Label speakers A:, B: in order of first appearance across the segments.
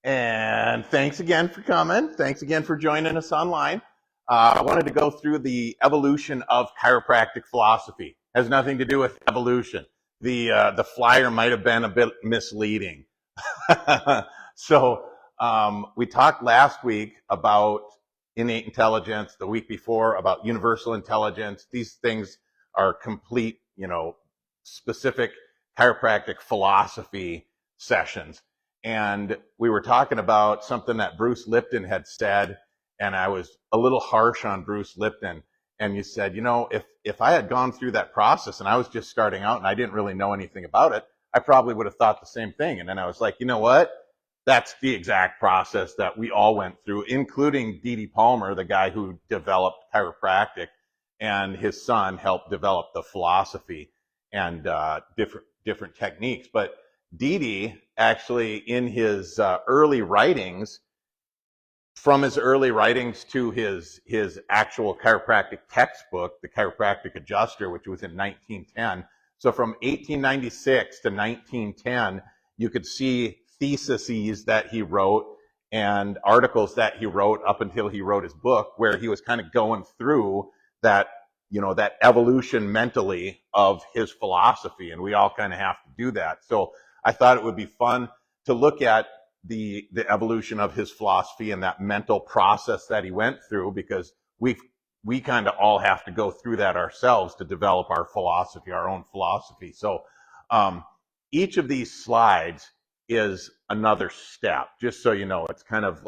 A: And thanks again for coming. Thanks again for joining us online. I wanted to go through the evolution of chiropractic philosophy. It has nothing to do with evolution. The flyer might have been a bit misleading. So we talked last week about innate intelligence, the week before about universal intelligence. These things are complete, specific chiropractic philosophy sessions. And we were talking about something that Bruce Lipton had said, and I was a little harsh on Bruce Lipton. And you said, if I had gone through that process and I was just starting out and I didn't really know anything about it, I probably would have thought the same thing. And then I was like, you know what? That's the exact process that we all went through, including D.D. Palmer, the guy who developed chiropractic, and his son helped develop the philosophy and different techniques. But D.D. actually, in his early writings, from his early writings to his actual chiropractic textbook, The Chiropractic Adjuster, which was in 1910. So from 1896 to 1910, you could see theses that he wrote and articles that he wrote up until he wrote his book, where he was kind of going through that, that evolution mentally of his philosophy. And we all kind of have to do that. So I thought it would be fun to look at the evolution of his philosophy and that mental process that he went through, because we kind of all have to go through that ourselves to develop our philosophy, our own philosophy. So each of these slides is another step, just so you know. It's kind of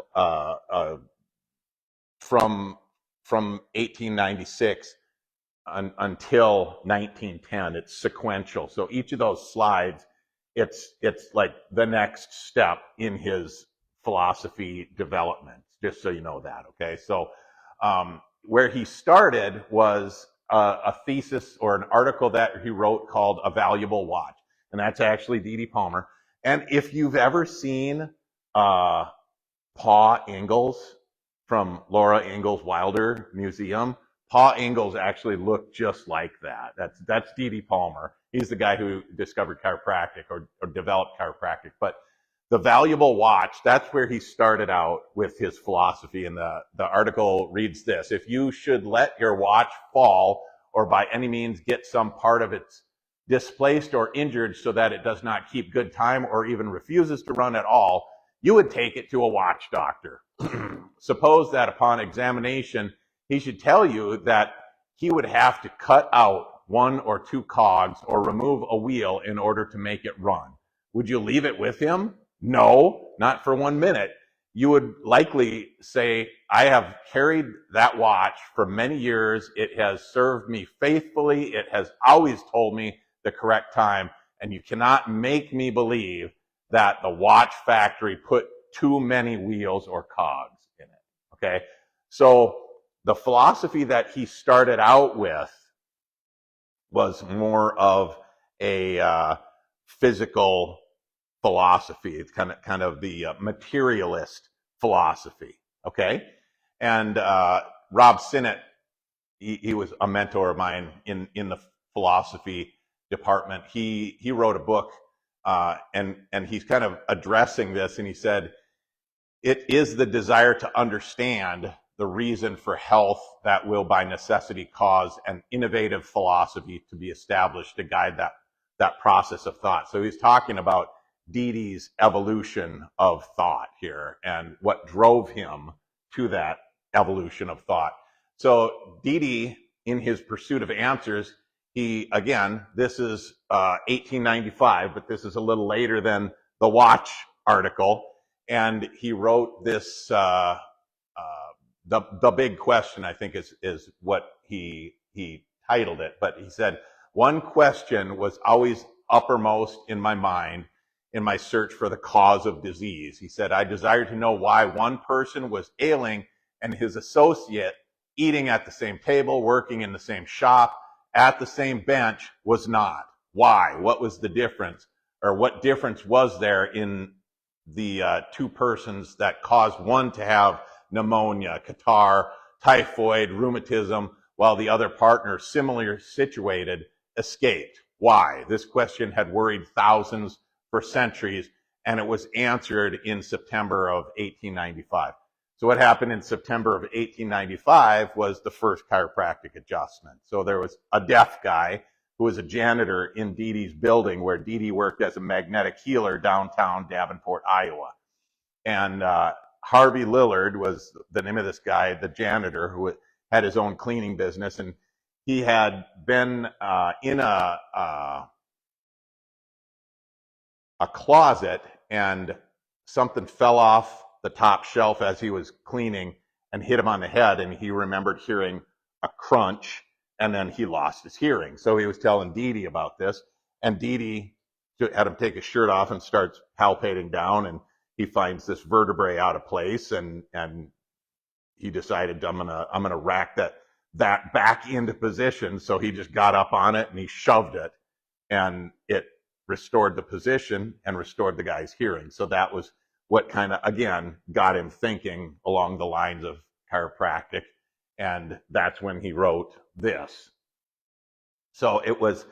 A: from 1896 until 1910. It's sequential. So each of those slides, it's like the next step in his philosophy development, just so you know that, okay? So where he started was a thesis or an article that he wrote called A Valuable Watch, and that's actually D.D. Palmer. And if you've ever seen Pa Ingalls from Laura Ingalls Wilder Museum, Pa Ingalls actually looked just like that. That's D.D. Palmer. He's the guy who discovered chiropractic or developed chiropractic. But the Valuable Watch, that's where he started out with his philosophy. And the article reads this: if you should let your watch fall, or by any means get some part of its displaced or injured so that it does not keep good time or even refuses to run at all, you would take it to a watch doctor. Suppose that upon examination, he should tell you that he would have to cut out one or two cogs or remove a wheel in order to make it run. Would you leave it with him? No, not for 1 minute. You would likely say, I have carried that watch for many years. It has served me faithfully. It has always told me the correct time, and you cannot make me believe that the watch factory put too many wheels or cogs in it, okay? So the philosophy that he started out with was more of a physical philosophy. It's kind of the materialist philosophy, okay? And Rob Sinnott, he was a mentor of mine in the philosophy department. He wrote a book, and he's kind of addressing this, and he said, it is the desire to understand the reason for health that will by necessity cause an innovative philosophy to be established to guide that process of thought. So he's talking about D.D.'s evolution of thought here and what drove him to that evolution of thought. So D.D., in his pursuit of answers, again, this is 1895, but this is a little later than the watch article. And he wrote this, the big question, I think, is what he titled it. But he said, one question was always uppermost in my mind in my search for the cause of disease. He said, I desired to know why one person was ailing and his associate, eating at the same table, working in the same shop, at the same bench, was not. Why? What was the difference? Or what difference was there in the two persons that caused one to have pneumonia, catarrh, typhoid, rheumatism, while the other partner, similarly situated, escaped? Why? This question had worried thousands for centuries, and it was answered in September of 1895. So what happened in September of 1895 was the first chiropractic adjustment. So there was a deaf guy who was a janitor in Dee Dee's building where Dee Dee worked as a magnetic healer downtown Davenport, Iowa. And Harvey Lillard was the name of this guy, the janitor, who had his own cleaning business. And he had been in a closet, and something fell off the top shelf as he was cleaning and hit him on the head, and he remembered hearing a crunch, and then he lost his hearing. So he was telling Dee Dee about this, and Dee Dee had him take his shirt off and starts palpating down, and he finds this vertebrae out of place, and he decided, I'm gonna rack that back into position. So he just got up on it and he shoved it, and it restored the position and restored the guy's hearing. So that was what kind of, again, got him thinking along the lines of chiropractic. And that's when he wrote this. So it was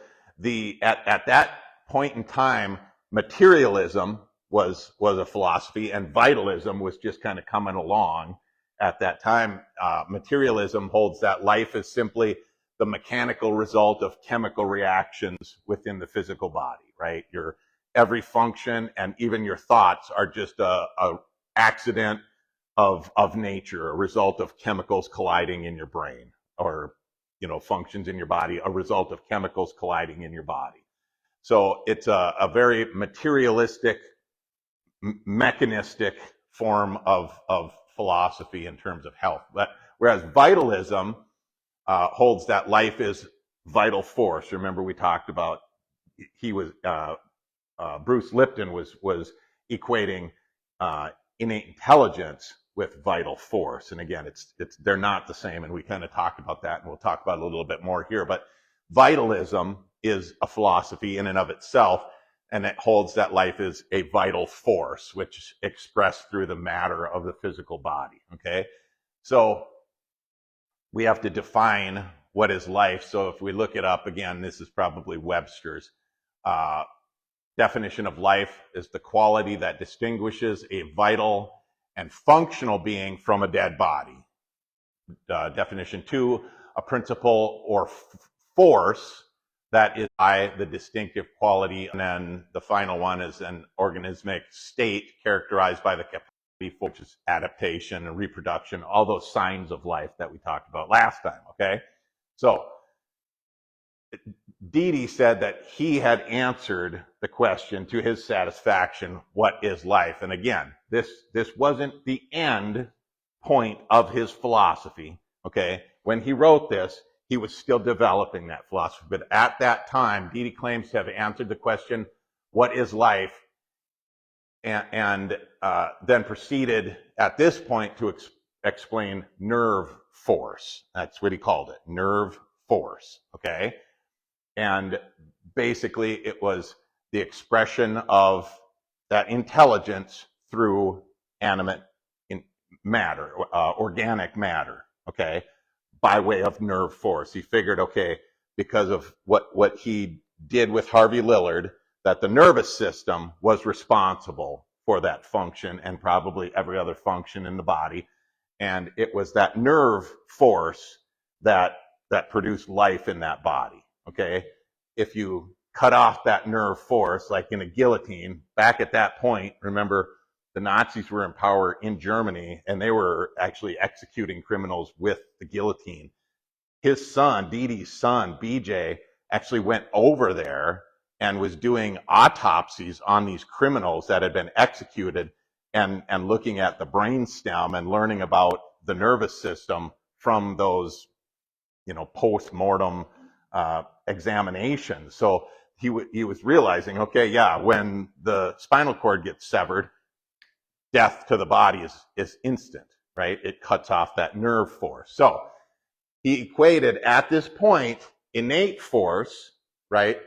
A: at that point in time, materialism was a philosophy, and vitalism was just kind of coming along at that time. Materialism holds that life is simply the mechanical result of chemical reactions within the physical body, right? Your every function and even your thoughts are just a accident of nature, a result of chemicals colliding in your brain, or functions in your body, a result of chemicals colliding in your body. So it's a very materialistic, mechanistic form of philosophy in terms of health. But whereas vitalism holds that life is vital force. Remember, we talked about Bruce Lipton was equating innate intelligence with vital force. And again, they're not the same, and we kind of talked about that, and we'll talk about it a little bit more here. But vitalism is a philosophy in and of itself, and it holds that life is a vital force, which is expressed through the matter of the physical body, okay? So we have to define what is life. So if we look it up, again, this is probably Webster's. Definition of life is the quality that distinguishes a vital and functional being from a dead body. Definition 2, a principle or force that is by the distinctive quality. And then the final one is an organismic state characterized by the capacity for which is adaptation and reproduction, all those signs of life that we talked about last time, okay? So Dee Dee said that he had answered the question to his satisfaction, what is life? And again, this wasn't the end point of his philosophy, okay? When he wrote this, he was still developing that philosophy. But at that time, Dee Dee claims to have answered the question, what is life? And then proceeded at this point to explain nerve force. That's what he called it, nerve force, okay? And basically, it was the expression of that intelligence through animate matter, organic matter, okay, by way of nerve force. He figured, okay, because of what he did with Harvey Lillard, that the nervous system was responsible for that function and probably every other function in the body. And it was that nerve force that produced life in that body. Okay, if you cut off that nerve force, like in a guillotine, back at that point, remember, the Nazis were in power in Germany, and they were actually executing criminals with the guillotine. His son, Dee Dee's son, BJ, actually went over there and was doing autopsies on these criminals that had been executed, and looking at the brainstem and learning about the nervous system from those, post-mortem examination. So he was realizing, okay, yeah, when the spinal cord gets severed, death to the body is instant, right? It cuts off that nerve force. So he equated at this point innate force, right?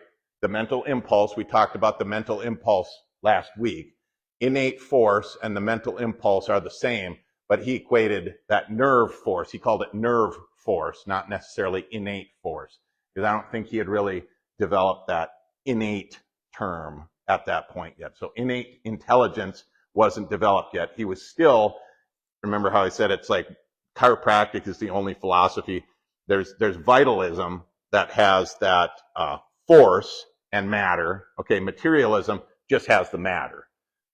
A: The mental impulse, we talked about the mental impulse last week. Innate force and the mental impulse are the same, but he equated that nerve force. He called it nerve force, not necessarily innate force, because I don't think he had really developed that innate term at that point yet. So innate intelligence wasn't developed yet. He was still, remember how I said it's like chiropractic is the only philosophy. There's vitalism that has that force and matter. Okay, materialism just has the matter.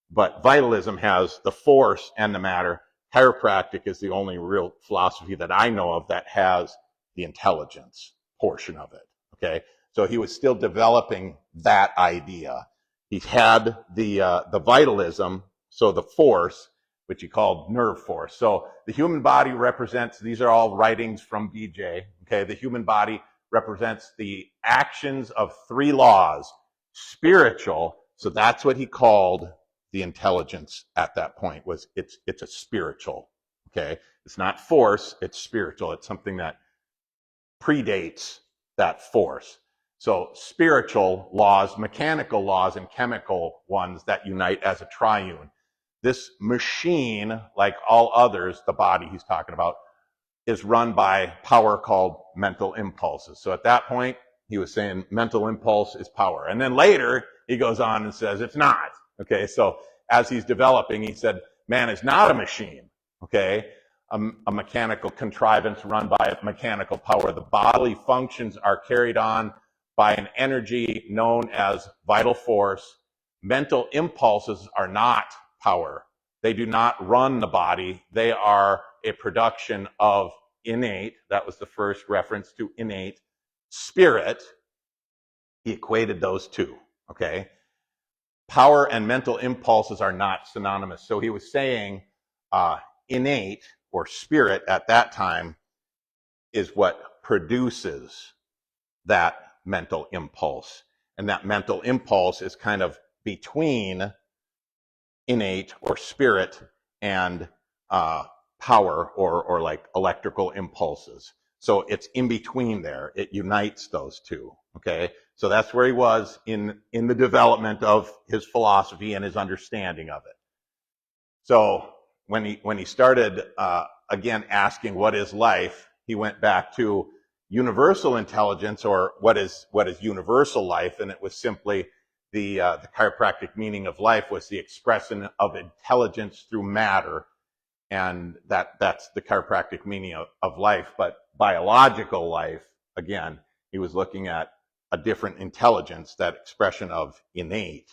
A: But vitalism has the force and the matter. Chiropractic is the only real philosophy that I know of that has the intelligence portion of it. Okay, so he was still developing that idea. He had the vitalism, so the force, which he called nerve force. So the human body represents, these are all writings from BJ, okay? The human body represents the actions of three laws. Spiritual, so that's what he called the intelligence at that point, was it's a spiritual, okay? It's not force, it's spiritual. It's something that predates that force. So spiritual laws, mechanical laws, and chemical ones that unite as a triune. This machine, like all others, the body he's talking about, is run by power called mental impulses. So at that point, he was saying mental impulse is power. And then later, he goes on and says it's not. Okay, so as he's developing, he said, man is not a machine, okay? A mechanical contrivance run by mechanical power. The bodily functions are carried on by an energy known as vital force. Mental impulses are not power. They do not run the body. They are a production of innate, that was the first reference to innate, spirit. He equated those two, okay? Power and mental impulses are not synonymous. So he was saying innate or spirit at that time is what produces that mental impulse. And that mental impulse is kind of between innate or spirit and power or like electrical impulses. So it's in between there. It unites those two, okay? So that's where he was in the development of his philosophy and his understanding of it. So when he started, again, asking what is life, he went back to universal intelligence, or what is universal life, and it was simply the chiropractic meaning of life was the expression of intelligence through matter, and that's the chiropractic meaning of life. But biological life, again, he was looking at a different intelligence, that expression of innate,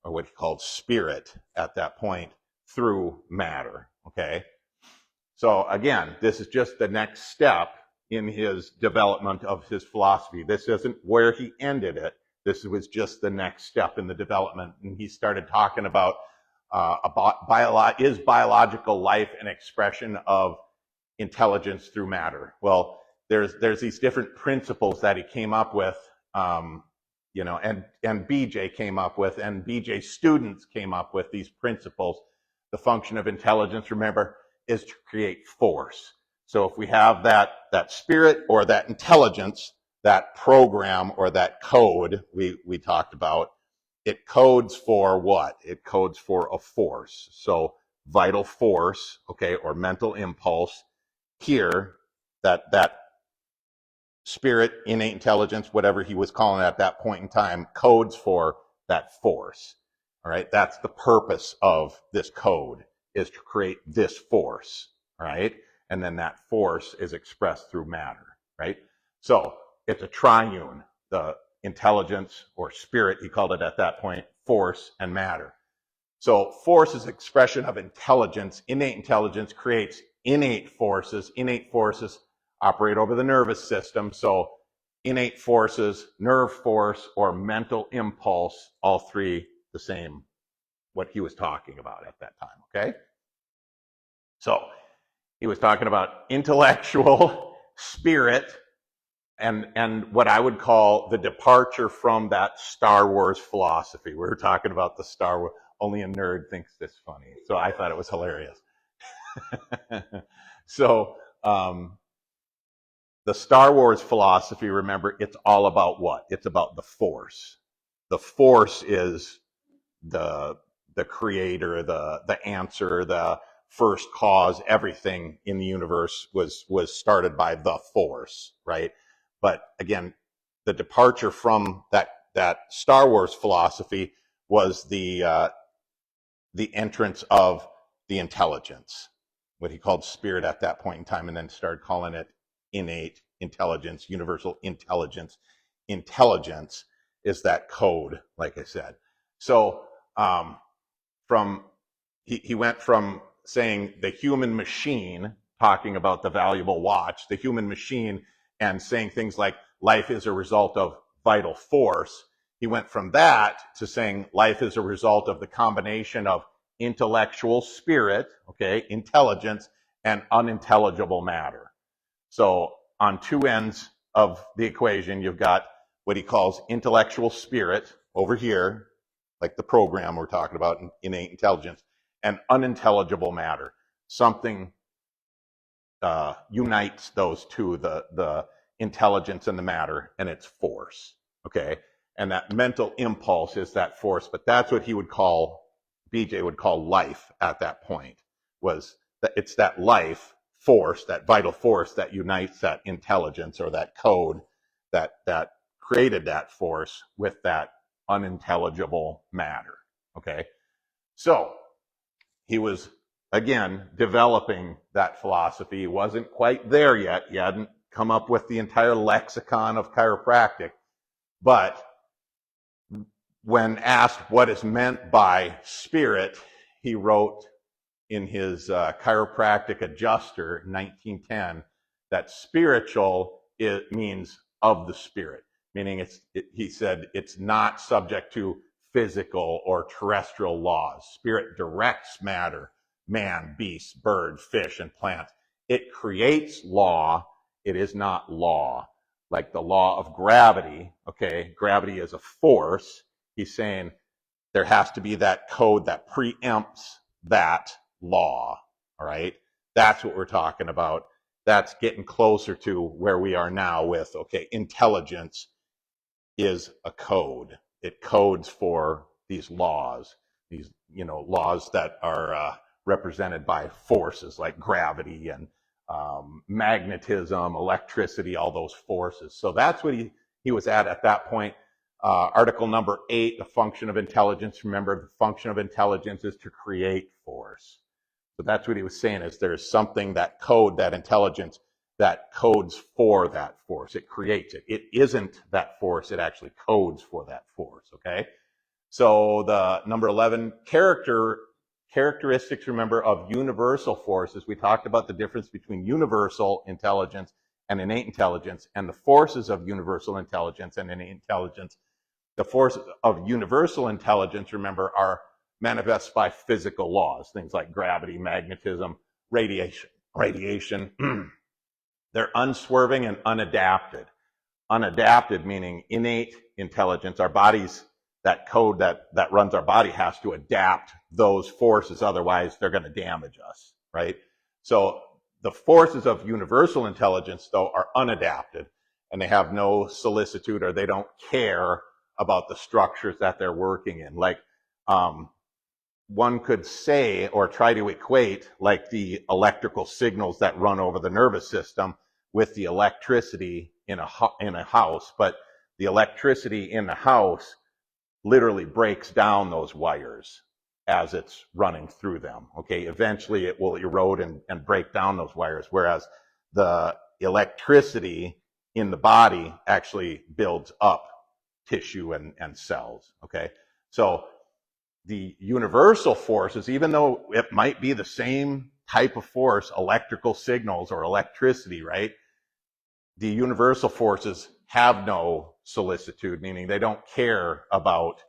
A: or what he called spirit at that point, through matter, okay? So again, this is just the next step in his development of his philosophy. This isn't where he ended it. This was just the next step in the development. And he started talking about is biological life an expression of intelligence through matter? Well, there's these different principles that he came up with, you know, and BJ came up with, and BJ students came up with these principles. The function of intelligence, remember, is to create force. So if we have that spirit or that intelligence, that program or that code we talked about, it codes for what? It codes for a force. So vital force, okay, or mental impulse. Here, that spirit, innate intelligence, whatever he was calling it at that point in time, codes for that force. All right, that's the purpose of this code, is to create this force. All right, and then that force is expressed through matter. Right, so it's a triune, the intelligence or spirit, he called it at that point, force and matter. So force is expression of intelligence. Innate intelligence creates innate forces. Innate forces operate over the nervous system. So innate forces, nerve force, or mental impulse, all three the same, what he was talking about at that time, okay? So he was talking about intellectual, spirit, and what I would call the departure from that Star Wars philosophy. We were talking about the Star Wars, only a nerd thinks this funny. So I thought it was hilarious. So the Star Wars philosophy, remember, it's all about what? It's about the force. The force is the creator, the answer, the first cause. Everything in the universe was started by the force, right? But again, the departure from that Star Wars philosophy was the entrance of the intelligence, what he called spirit at that point in time, and then started calling it innate intelligence, universal intelligence. Intelligence is that code, like I said. So he went from saying the human machine, talking about the valuable watch, the human machine, and saying things like life is a result of vital force. He went from that to saying life is a result of the combination of intellectual spirit, okay, intelligence, and unintelligible matter. So on two ends of the equation, you've got what he calls intellectual spirit over here, like the program we're talking about, innate intelligence, and unintelligible matter. Something unites those two, the intelligence and the matter, and it's force, okay? And that mental impulse is that force, but that's what he would call, BJ would call life at that point, was that it's that life force, that vital force that unites that intelligence or that code that created that force with that unintelligible matter, okay? So he was, again, developing that philosophy. He wasn't quite there yet. He hadn't come up with the entire lexicon of chiropractic. But when asked what is meant by spirit, he wrote in his Chiropractic Adjuster, 1910, that spiritual means of the spirit, meaning he said it's not subject to physical or terrestrial laws. Spirit directs matter, man, beast, bird, fish, and plant. It creates law. It is not law. Like the law of gravity, okay? Gravity is a force. He's saying there has to be that code that preempts that law, all right? That's what we're talking about. That's getting closer to where we are now with, okay, intelligence is a code. It codes for these laws, these, laws that are represented by forces like gravity and magnetism, electricity, all those forces. So that's what he was at that point. Article number 8, the function of intelligence. Remember, the function of intelligence is to create force. So that's what he was saying, is there's something, that code, that intelligence, that codes for that force. It creates it. It isn't that force. It actually codes for that force, okay? So the number 11, characteristics, remember, of universal forces. We talked about the difference between universal intelligence and innate intelligence, and the forces of universal intelligence and innate intelligence. The forces of universal intelligence, remember, are manifest by physical laws, things like gravity, magnetism, radiation. They're unswerving and unadapted. Unadapted meaning innate intelligence. Our bodies, that code that runs our body has to adapt those forces, otherwise they're going to damage us, right? So the forces of universal intelligence, though, are unadapted, and they have no solicitude, or they don't care about the structures that they're working in. Like one could say, or try to equate, like the electrical signals that run over the nervous system with the electricity in a house, but the electricity in the house literally breaks down those wires as it's running through them, okay? Eventually it will erode and break down those wires, whereas the electricity in the body actually builds up tissue and cells, okay? So the universal forces, even though it might be the same type of force, electrical signals or electricity, right? The universal forces have no solicitude, meaning they don't care about,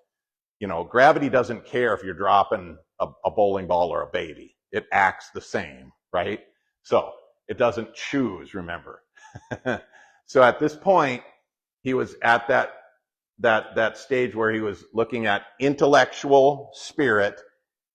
A: gravity doesn't care if you're dropping a bowling ball or a baby. It acts the same, right? So it doesn't choose, remember. So at this point, he was at that stage where he was looking at intellectual spirit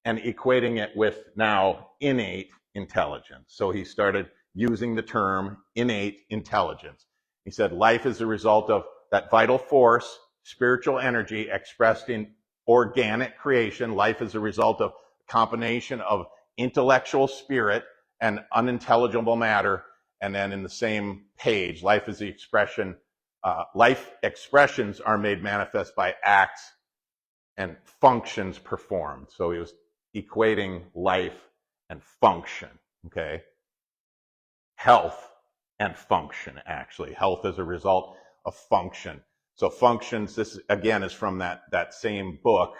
A: and equating it with now innate intelligence. So he started using the term innate intelligence. He said life is a result of that vital force, spiritual energy expressed in organic creation. Life is a result of a combination of intellectual spirit and unintelligible matter. And then in the same page, life is the expression. Life expressions are made manifest by acts and functions performed. So he was equating life and function, okay? Health and function, actually. Health as a result of function. So functions, this again is from that same book,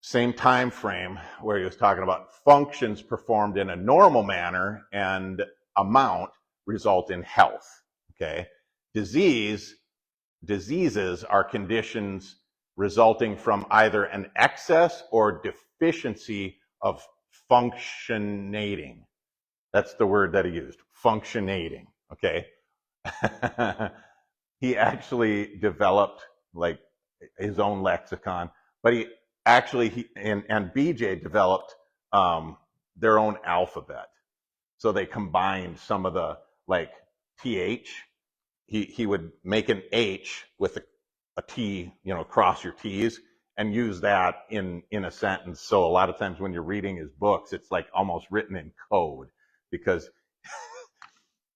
A: same time frame, where he was talking about functions performed in a normal manner and amount result in health, okay? Diseases are conditions resulting from either an excess or deficiency of functionating. That's the word that he used, functionating, okay? He actually developed like his own lexicon, but he and BJ developed their own alphabet. So they combined some of the like TH. He would make an H with a T, cross your T's, and use that in a sentence. So a lot of times when you're reading his books, it's like almost written in code because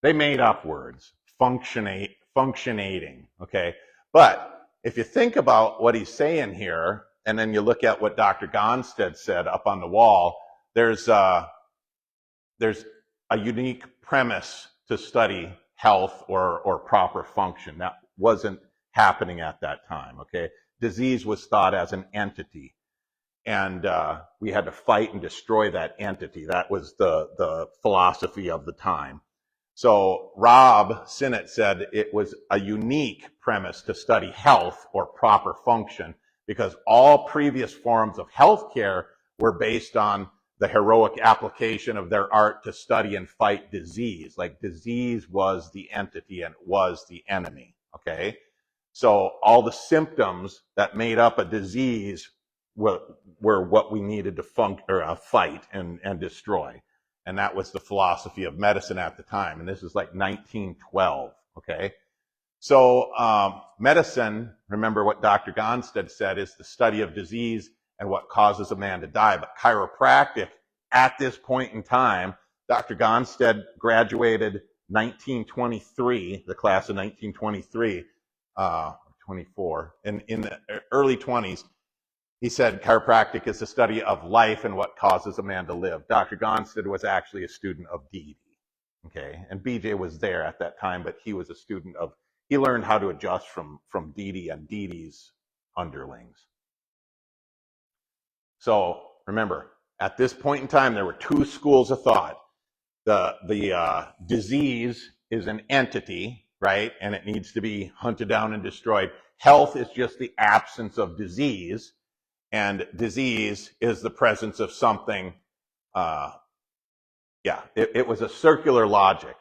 A: they made up words, functionating, okay? But if you think about what he's saying here, and then you look at what Dr. Gonstead said up on the wall, there's a unique premise to study health or proper function. That wasn't happening at that time, okay? Disease was thought as an entity, and we had to fight and destroy that entity. That was the philosophy of the time. So Rob Sinnott said it was a unique premise to study health or proper function because all previous forms of healthcare were based on the heroic application of their art to study and fight disease. Like disease was the entity and was the enemy, okay? So all the symptoms that made up a disease were what we needed to fight and destroy. And that was the philosophy of medicine at the time. And this is like 1912, okay? So medicine, remember what Dr. Gonstead said, is the study of disease and what causes a man to die. But chiropractic, at this point in time, Dr. Gonstead graduated 1923, the class of 1923, 24, in the early 20s. He said chiropractic is the study of life and what causes a man to live. Dr. Gonstead was actually a student of Dede, okay? And BJ was there at that time, but he was a student of, he learned how to adjust from Dede and Dede's underlings. So remember, at this point in time, there were two schools of thought. The disease is an entity, right? And it needs to be hunted down and destroyed. Health is just the absence of disease. And disease is the presence of something. It was a circular logic,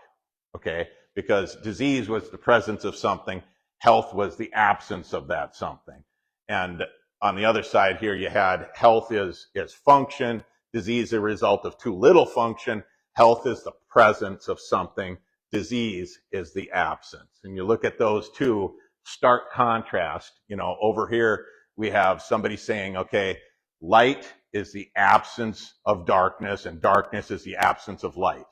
A: okay? Because disease was the presence of something, health was the absence of that something. And on the other side here, you had health is function, disease a result of too little function, health is the presence of something, disease is the absence. And you look at those two, stark contrast, over here, we have somebody saying, okay, light is the absence of darkness and darkness is the absence of light.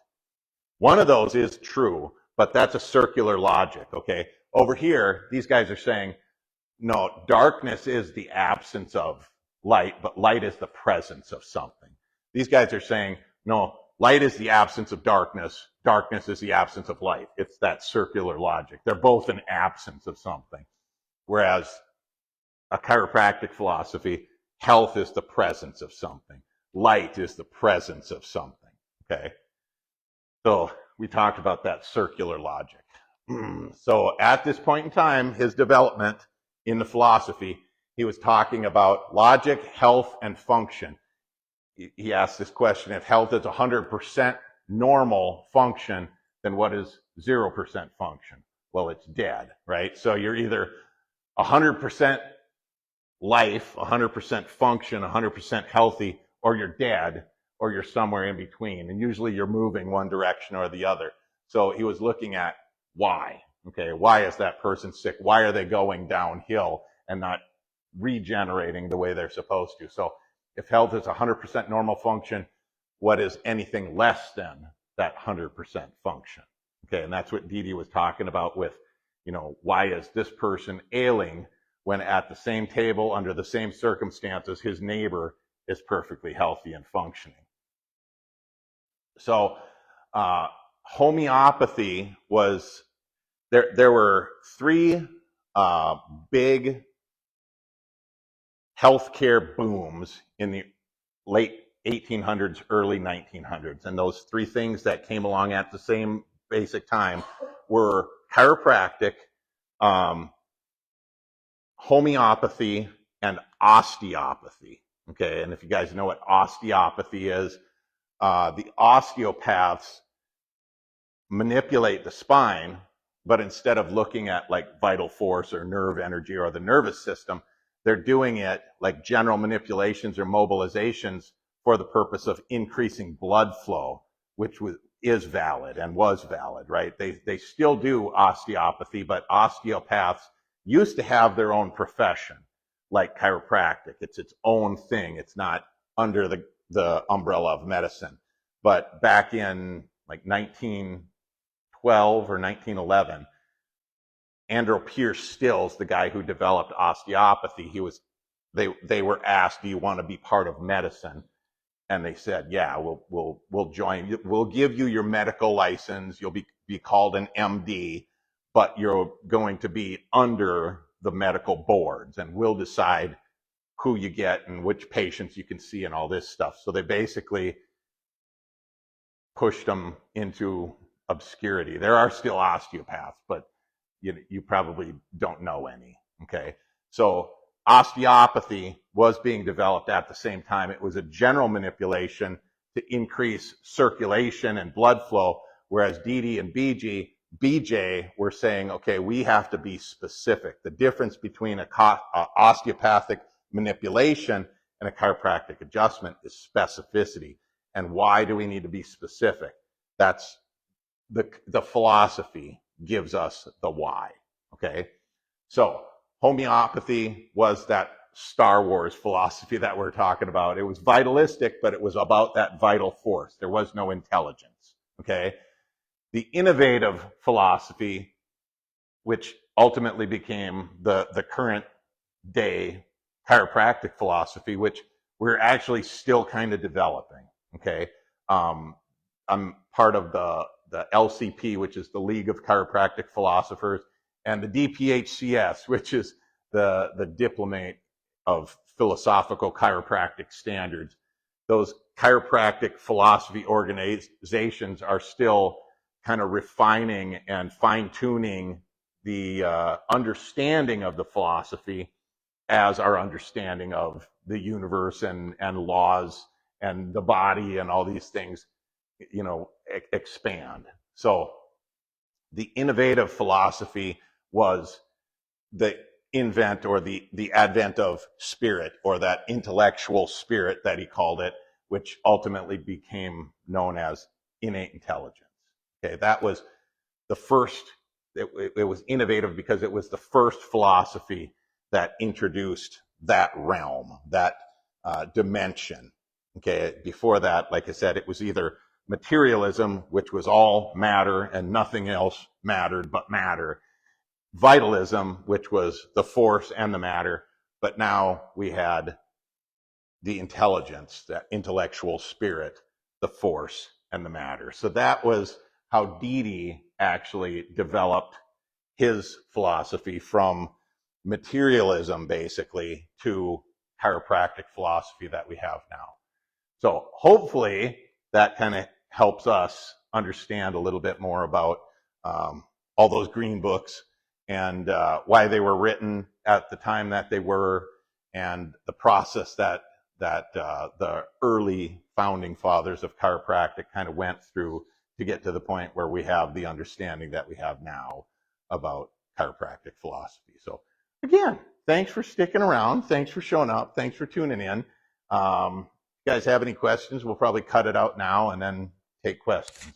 A: One of those is true, but that's a circular logic, okay? Over here, these guys are saying, no, darkness is the absence of light, but light is the presence of something. These guys are saying, no, light is the absence of darkness, darkness is the absence of light. It's that circular logic. They're both an absence of something. Whereas a chiropractic philosophy, health is the presence of something. Light is the presence of something, okay? So we talked about that circular logic. So at this point in time, his development in the philosophy, he was talking about logic, health, and function. He asked this question, if health is 100% normal function, then what is 0% function? Well, it's dead, right? So you're either 100% life, 100% function, 100% healthy, or you're dead, or you're somewhere in between. And usually you're moving one direction or the other. So he was looking at why. Okay, why is that person sick? Why are they going downhill and not regenerating the way they're supposed to? So if health is 100% normal function, what is anything less than that 100% function? Okay, and that's what Dede was talking about with, why is this person ailing? when at the same table, under the same circumstances, his neighbor is perfectly healthy and functioning. So homeopathy was, there were three big healthcare booms in the late 1800s, early 1900s. And those three things that came along at the same basic time were chiropractic, homeopathy, and osteopathy. Okay, and if you guys know what osteopathy is, the osteopaths manipulate the spine, but instead of looking at like vital force or nerve energy or the nervous system, they're doing it like general manipulations or mobilizations for the purpose of increasing blood flow, which is valid and was valid, right? They still do osteopathy, but osteopaths used to have their own profession, like chiropractic. It's its own thing. It's not under the umbrella of medicine. But back in like 1912 or 1911, Andrew Pierce Stills, the guy who developed osteopathy, they were asked, do you want to be part of medicine? And they said, yeah, we'll join. We'll give you your medical license. You'll be called an MD, but you're going to be under the medical boards, and we'll decide who you get and which patients you can see and all this stuff. So they basically pushed them into obscurity. There are still osteopaths, but you probably don't know any, okay? So osteopathy was being developed at the same time. It was a general manipulation to increase circulation and blood flow, whereas DD and BJ were saying, okay, we have to be specific. The difference between a osteopathic manipulation and a chiropractic adjustment is specificity. And why do we need to be specific? That's the philosophy gives us the why, okay? So homeopathy was that Star Wars philosophy that we're talking about. It was vitalistic, but it was about that vital force. There was no intelligence, okay? The innovative philosophy, which ultimately became the current day chiropractic philosophy, which we're actually still kind of developing, okay? I'm part of the LCP, which is the League of Chiropractic Philosophers, and the DPHCS, which is the Diplomate of Philosophical Chiropractic Standards. Those chiropractic philosophy organizations are still kind of refining and fine-tuning the understanding of the philosophy as our understanding of the universe and laws and the body and all these things, expand. So the innovative philosophy was the advent of spirit, or that intellectual spirit that he called it, which ultimately became known as innate intelligence. Okay, that was the first, it was innovative because it was the first philosophy that introduced that realm, that dimension. Okay, before that, like I said, it was either materialism, which was all matter and nothing else mattered but matter. Vitalism, which was the force and the matter. But now we had the intelligence, that intellectual spirit, the force and the matter. So that was how Dede actually developed his philosophy from materialism, basically, to chiropractic philosophy that we have now. So hopefully that kind of helps us understand a little bit more about all those green books and why they were written at the time that they were, and the process that the early founding fathers of chiropractic kind of went through to get to the point where we have the understanding that we have now about chiropractic philosophy. So again, thanks for sticking around. Thanks for showing up. Thanks for tuning in. If you guys have any questions, we'll probably cut it out now and then take questions.